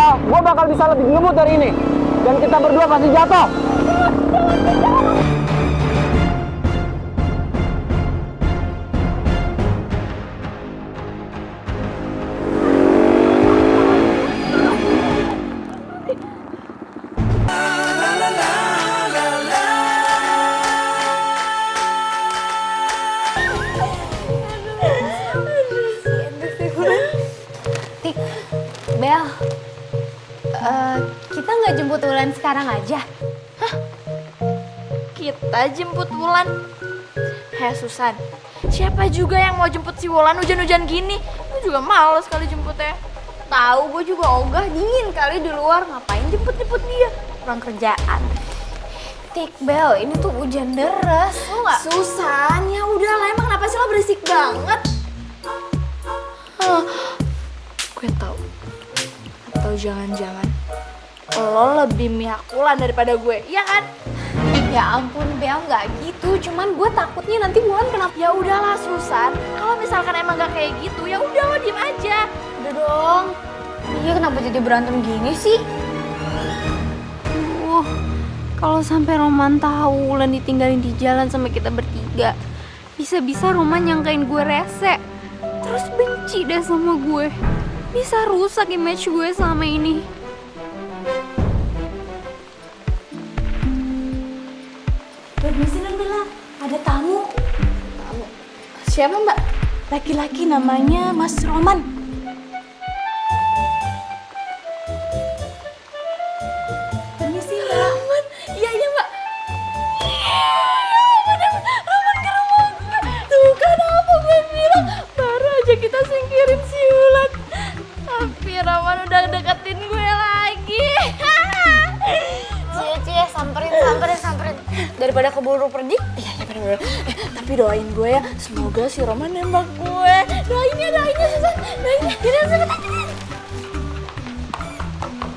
Bel, gue bakal bisa lebih ngemut dari ini. Dan kita berdua pasti jatuh. Tik, Bel, kita nggak jemput Wulan sekarang aja? Kita jemput Wulan? Heh Susan, siapa juga yang mau jemput si Wulan hujan-hujan gini? Gue juga males kali jemputnya. Tahu, gue juga ogah, dingin kali di luar. Ngapain jemput-jemput dia? Kurang kerjaan. Tik, Bel, ini tuh hujan deras, lo nggak? Susan, ya udahlah, emang kenapa sih lo berisik banget? Gue tahu. Atau jangan-jangan lo lebih mihak Wulan daripada gue, iya kan? Ya ampun, Bel, nggak gitu. Cuman gue takutnya nanti Wulan kenapa? Ya udahlah Susan, kalau misalkan emang gak kayak gitu, ya udah lo diem aja. Udah dong. Iya, kenapa jadi berantem gini sih? Kalau sampai Roman tahu Wulan ditinggalin di jalan sama kita bertiga, bisa-bisa Roman nyangkain gue rese, terus benci deh sama gue. Bisa rusak image gue selama ini. Permisi non Bella, ada tamu. Siapa mbak? Laki-laki namanya Mas Roman. Permisi Mbak. Roman, iya mbak. Roman ke rumah gue. Tuh kan apa gue bilang, baru aja kita singkirin si Wulan. Tapi Roman udah deketin gue lagi. Cie, samperin. Daripada keburu pergi. Iya bener-bener. Tapi doain gue ya, semoga si Roman nembak gue. Doain ya Susan. Doain ya. Yaudah sebentar.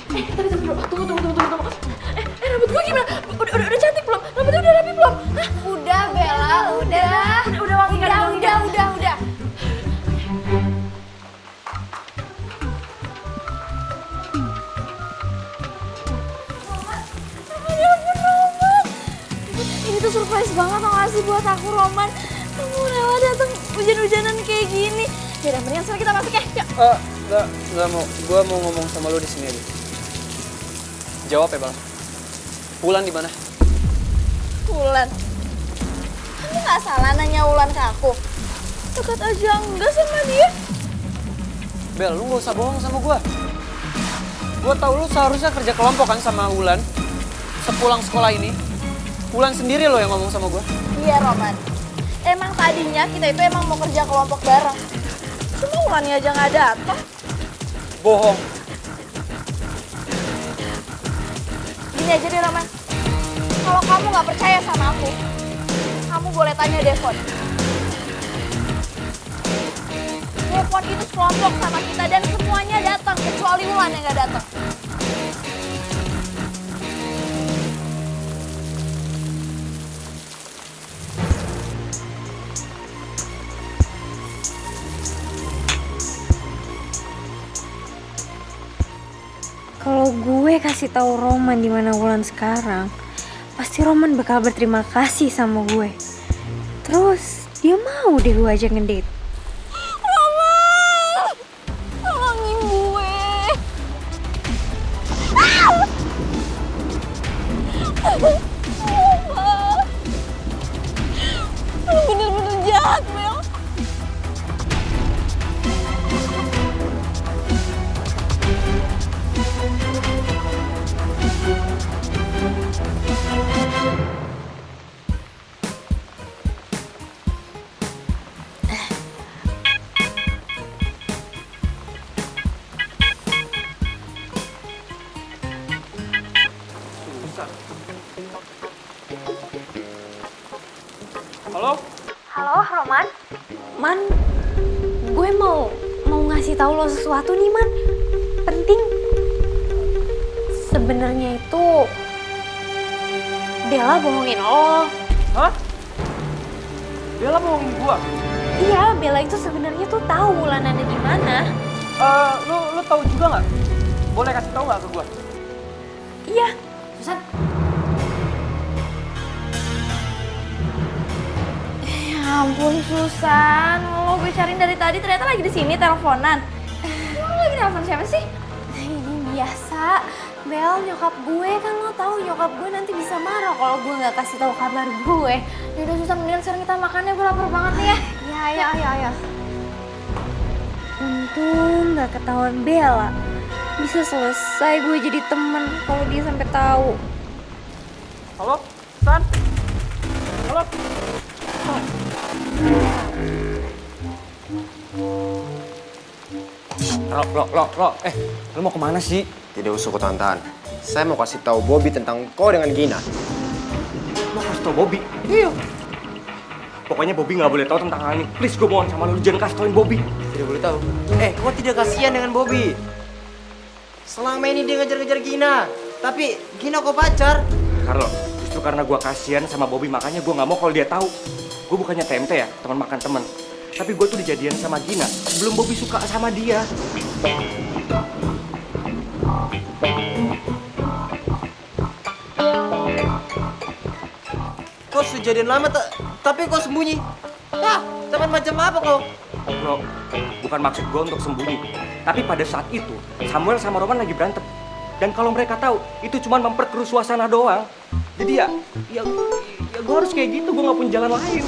Tapi tunggu. Rambut gue gimana? Udah cantik belum? Rambutnya udah rapi belum? Hah? Udah, Bella, udah. Udah wangi kan? Udah. Ini tuh surprise banget tau gak sih buat aku, Roman. Kamu rela datang hujan-hujanan kayak gini. Yaudah, mendingan sekarang kita masuk ya. Yuk. Nggak mau. Gue mau ngomong sama lo di sini aja. Jawab ya, Bang. Wulan di mana? Wulan. Kamu gak salah nanya Wulan ke aku. Dekat aja enggak sama dia. Bel, lu gak usah bohong sama gue. Gue tau lu seharusnya kerja kelompok kan sama Wulan. Sepulang sekolah ini, Wulan sendiri lo yang ngomong sama gue. Iya, Roman. Emang tadinya kita itu emang mau kerja kelompok bareng. Cuma Wulannya aja gak datang. Bohong. Gini aja deh, Roman. Kalau kamu gak percaya sama aku, kamu boleh tanya Devon. Devon itu sekelompok sama kita dan semuanya datang, kecuali Wulan yang gak datang. Kalau gue kasih tahu Roman di mana Wulan sekarang, pasti Roman bakal berterima kasih sama gue. Terus dia mau deh gue ajak ngedate. Roman! Tolongin gue! Roman! Lu bener-bener jahat, Mel. Halo? Halo Roman? Man, gue mau ngasih tahu lo sesuatu nih Man. Penting. Sebenarnya itu Bella bohongin lo. Hah? Bella bohongin gua? Iya, Bella itu sebenarnya tuh tahu Wulan ada di mana. Lu tahu juga nggak? boleh kasih tau gak ke gue? Iya. Susan. Ya ampun Susan, lo gue cariin dari tadi ternyata lagi di sini teleponan. Lo lagi telepon siapa sih? Ini biasa, Bel, nyokap gue kan lo tahu nyokap gue nanti bisa marah kalau gue nggak kasih tahu kabar gue. Yaudah Susan, mendingan sekarang kita makan ya, gue lapar banget nih ya. Ya, ayo. Untung nggak ketahuan Bella. Bisa selesai gue jadi temen kalau dia sampai tahu. Halo, San? Halo? Lo, lo mau kemana sih? Tidak usah kau tahan. Saya mau kasih tahu Bobby tentang kau dengan Gina. Lo kasih tau Bobby? Iya. Pokoknya Bobby nggak boleh tahu tentang hal ini. Please, gue mohon sama lo, jangan kasih tauin Bobby. Tidak boleh tahu. Kau tidak kasihan dengan Bobby. Selama ini dia ngejar-ngejar Gina. Tapi Gina kau pacar. Carlo, justru karena gue kasihan sama Bobby, makanya gue nggak mau kalau dia tahu. Gue bukannya TMT ya, teman makan teman. Tapi gue tuh dijadian sama Gina sebelum Bobby suka sama dia. Kau sudah jadian lama tapi kau sembunyi. Teman macam apa kau? Lo, bukan maksud gue untuk sembunyi. Tapi pada saat itu, Samuel sama Roman lagi berantem. Dan kalau mereka tahu, itu cuma memperkeruh suasana doang. Jadi ya gue harus kayak gitu, gue gak punya jalan lain.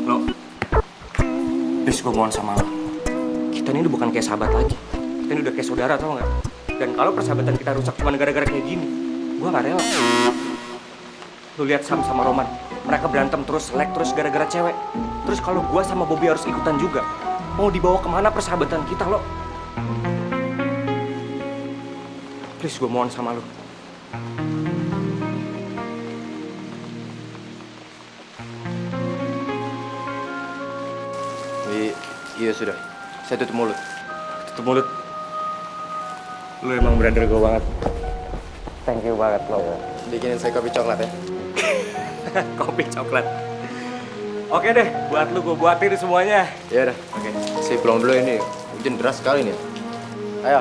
Lo, please gue mohon sama lo. Kita ini udah bukan kayak sahabat lagi. Kita ini udah kayak saudara, tau gak? Dan kalau persahabatan kita rusak cuma gara-gara kayak gini, gue gak rela. Lu lihat Sam sama Roman, mereka berantem terus, selek terus gara-gara cewek. Terus kalau gue sama Bobby harus ikutan juga, mau dibawa kemana persahabatan kita, lo? Please, gue mohon sama lo. Iya sudah, saya tutup mulut. Tutup mulut. Lu emang brother gue banget. Thank you banget lo. Bikinin saya kopi coklat ya. Kopi coklat. Oke deh, buat lu gue buatin semuanya. Iya dah. Oke. Saya pulang dulu ini. Hujan deras sekali nih. Ayo.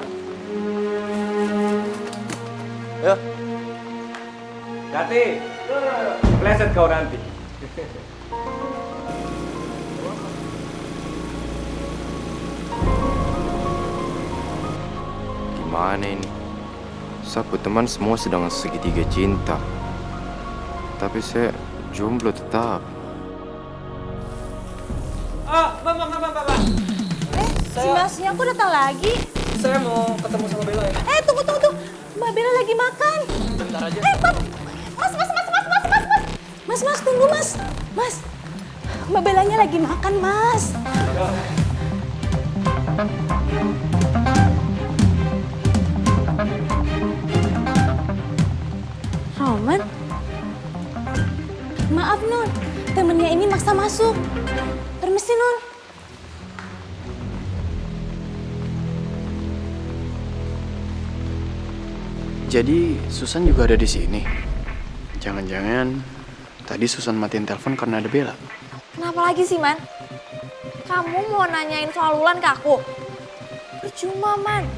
Ayo. Hati. Pleset kau nanti. Gimana ini? Sapu teman semua sedang segitiga cinta. Tapi saya jomblo tetap. Mbak. Si Masnya aku datang lagi. Saya mau ketemu sama Bella ya. Tunggu. Mbak Bella lagi makan. Bentar aja. Mas, tunggu mas. Mas, Mbak Bellanya lagi makan mas. Roman? Maaf Non, temennya ini maksa masuk. Permisi Non. Jadi Susan juga ada di sini. Jangan-jangan tadi Susan matiin telepon karena ada Bella. Kenapa lagi sih Man? Kamu mau nanyain soal Wulan ke aku? Percuma Man,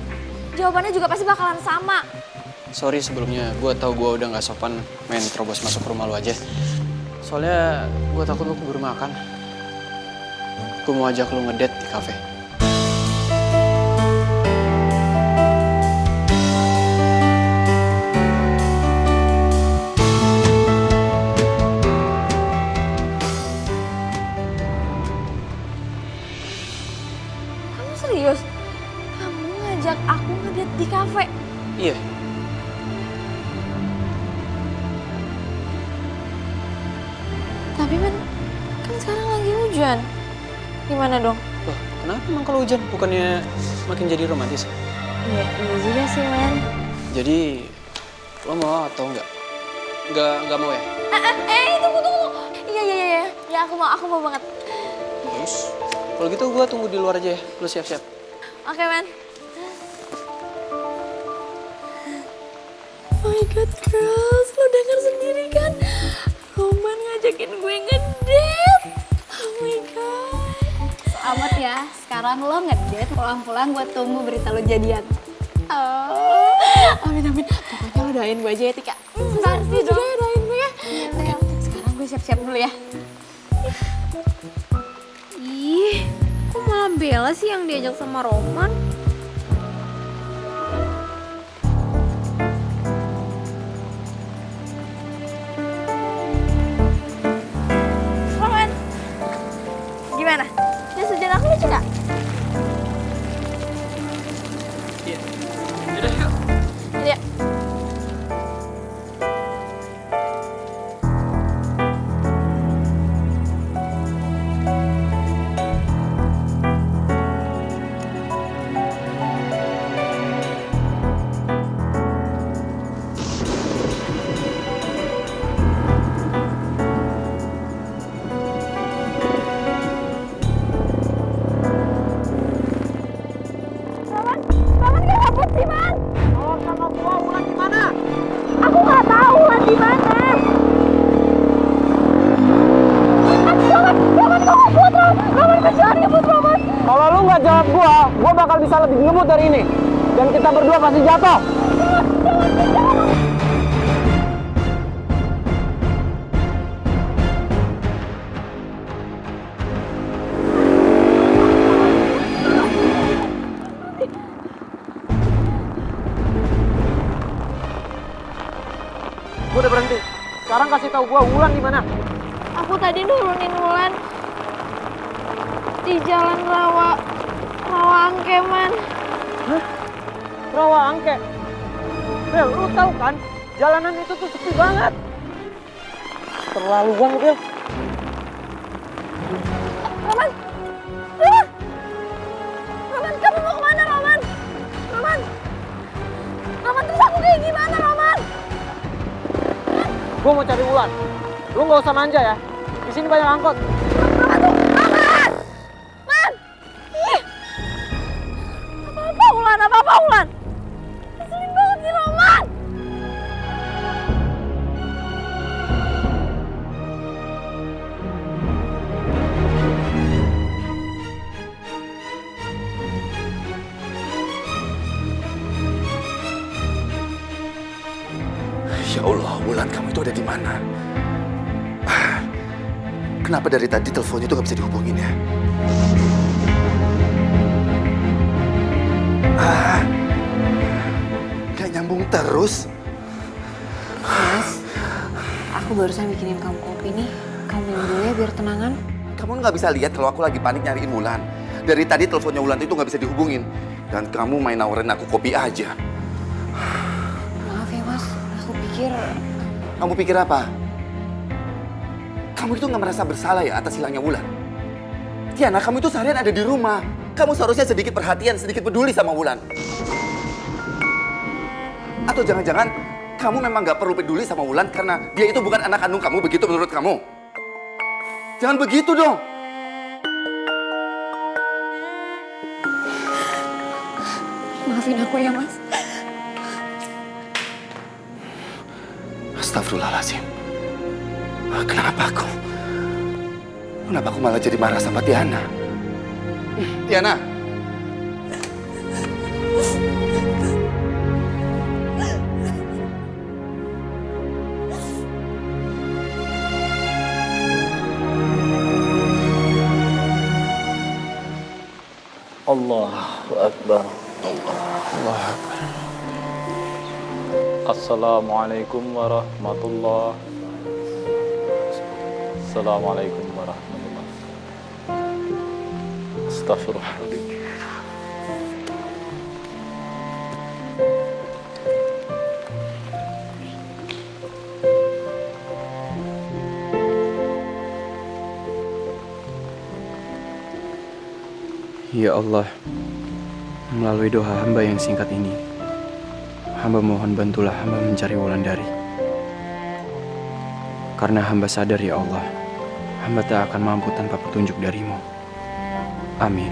jawabannya juga pasti bakalan sama. Sorry sebelumnya, gue tau gue udah gak sopan main terobos masuk ke rumah lu aja. Soalnya gue takut lu keburu makan. Gue mau ajak lu ngedate di kafe. Kamu serius? Kamu ngajak aku ngedate di kafe? Iya. Tapi Man, kan sekarang lagi hujan. Gimana dong? Loh, kenapa emang kalau hujan? Bukannya makin jadi romantis? Iya juga sih Man. Jadi, lo mau atau enggak? Enggak mau ya? Tunggu. Iya. Ya aku mau banget. Terus, kalau gitu gue tunggu di luar aja ya. Lo siap-siap. Oke Man. Oh my god girls, lo denger sendiri kan? Roman ngajakin gue ngedate. Oh my god. Selamat ya, sekarang lo ngedate, pulang-pulang gue tunggu berita lo jadian. Oh, amin. Pokoknya lo doain gue aja ya, Tika. Bentar sih dong. Doain gue ya. Oke, sekarang gue siap-siap dulu ya. Ih, kok malah Bella sih yang diajak sama Roman? Roman, gimana? Jas hujan aku lucu gak? Iya. Kalau lu nggak jawab gua bakal bisa lebih ngebut dari ini. Dan kita berdua pasti jatuh. Gua udah berhenti. Sekarang kasih tahu gua Wulan di mana? Aku tadi nurunin Wulan di jalan Rawa Angkeman. Hah? Rawa Angke? Bel, lu tahu kan? Jalanan itu tuh sepi banget. Terlaluan lu, Bel. Roman, kamu mau kemana, Roman? Roman, terus aku kayak gimana, Roman? Gua mau cari Wulan. Lu nggak usah manja ya. Di sini banyak angkot. Roman! Apa-apa, Wulan? Keselin banget sih, Roman! Ya Allah, Wulan, kamu itu ada di mana? Kenapa dari tadi teleponnya itu nggak bisa dihubungin ya? Nggak nyambung terus. Mas, aku barusan bikinin kamu kopi nih. Kamu minum dulu ya biar tenangan. Kamu nggak bisa lihat kalau aku lagi panik nyariin Wulan. Dari tadi teleponnya Wulan itu nggak bisa dihubungin. Dan kamu main nawarin aku kopi aja. Maaf ya Mas, aku pikir... Kamu pikir apa? Kamu itu nggak merasa bersalah ya atas hilangnya Wulan? Tiana, kamu itu seharian ada di rumah. Kamu seharusnya sedikit perhatian, sedikit peduli sama Wulan. Atau jangan-jangan kamu memang nggak perlu peduli sama Wulan karena dia itu bukan anak kandung kamu, begitu menurut kamu? Jangan begitu dong. Maafin aku ya Mas. Astagfirullahaladzim. Kenapa aku? Kenapa aku malah jadi marah sama Tiana? Tiana! Allahu Akbar. Allahu Akbar. Assalamualaikum warahmatullahi. Assalamualaikum warahmatullahi. Astaghfirullahaladzim. Ya Allah, melalui doa hamba yang singkat ini, hamba mohon bantulah hamba mencari Wulandari. Karena hamba sadar ya Allah, hamba tak akan mampu tanpa petunjuk darimu. Amin.